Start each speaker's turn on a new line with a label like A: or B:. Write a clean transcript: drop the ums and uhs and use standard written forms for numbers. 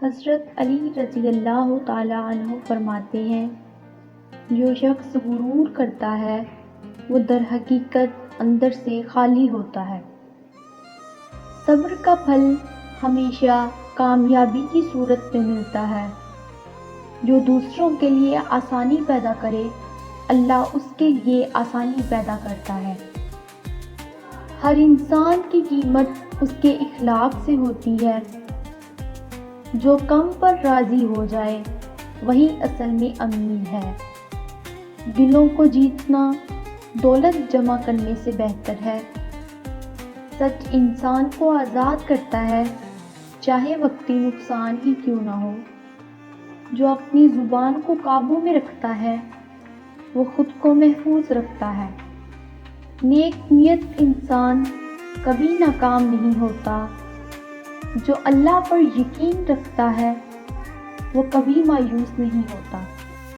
A: حضرت علی رضی اللہ تعالیٰ عنہ فرماتے ہیں، جو شخص غرور کرتا ہے وہ در حقیقت اندر سے خالی ہوتا ہے۔ صبر کا پھل ہمیشہ کامیابی کی صورت میں ملتا ہے۔ جو دوسروں کے لیے آسانی پیدا کرے، اللہ اس کے لیے آسانی پیدا کرتا ہے۔ ہر انسان کی قیمت اس کے اخلاق سے ہوتی ہے۔ جو کم پر راضی ہو جائے وہی اصل میں امیر ہے۔ دلوں کو جیتنا دولت جمع کرنے سے بہتر ہے۔ سچ انسان کو آزاد کرتا ہے، چاہے وقتی نقصان ہی کیوں نہ ہو۔ جو اپنی زبان کو قابو میں رکھتا ہے وہ خود کو محفوظ رکھتا ہے۔ نیک نیت انسان کبھی ناکام نہیں ہوتا۔ جو اللہ پر یقین رکھتا ہے وہ کبھی مایوس نہیں ہوتا۔